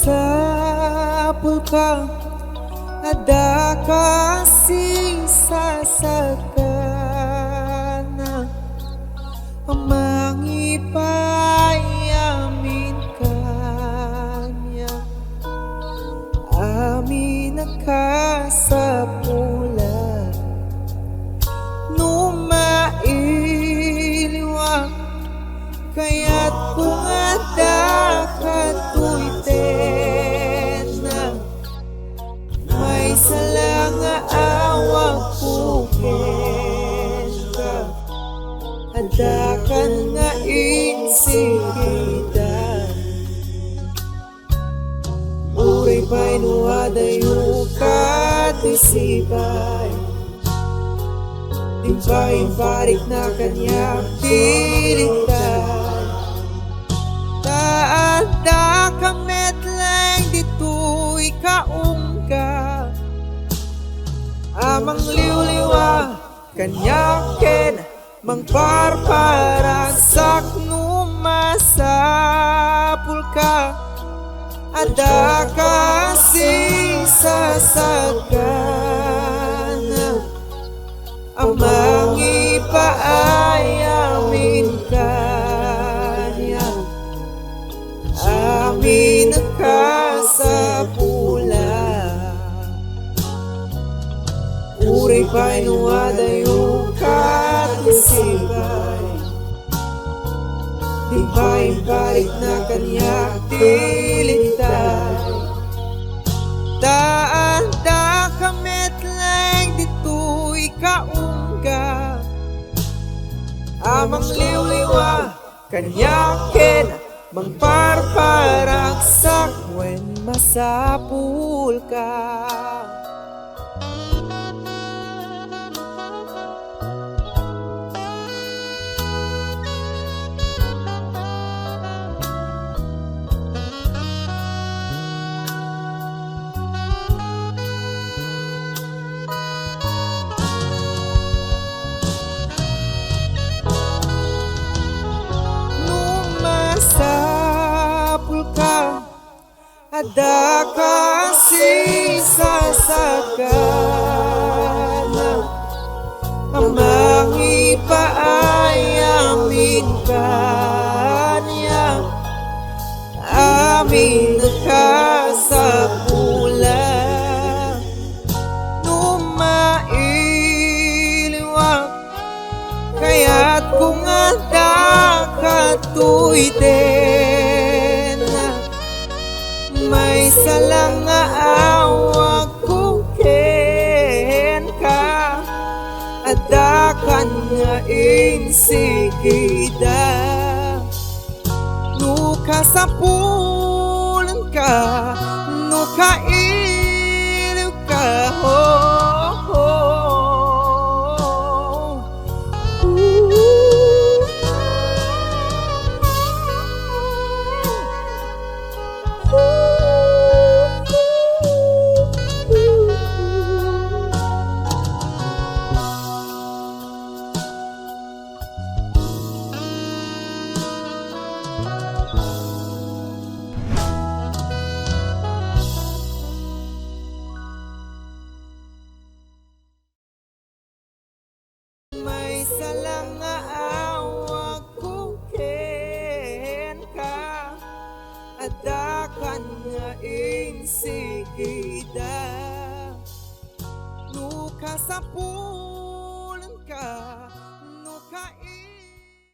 Masapulka ada kasih sasagana mangipayamin kanya amin nakasapula numailiwak kaya't kung ada katuiten may salang awak puken ka adakan nga insigidan uray pa'y nuadayo katisibay timpay parik na kanya pilitan taanda kamet lang dito'y kaungka amang liwliwa kanyaken mangparparagsak numasapulka ada kasih sasagana amang ipaayamin kanya amin nakasapula uray pa'y nuadayo katisibay di pa'y balik na kanya tilintay taanda kamet lang dito'y kaungga amang liwliwa kanyaken mangparparagsak wen masapulka Masapulka ada kasih sasagana amang ipaayamin kanya amin nakasapula numailiwak kaya't kung ada katuiten may salang awak kuken ka adakan nga insigida nukasapulan ka nukailiw ka may salang awak kuken ka adakan nga insigida nukasapu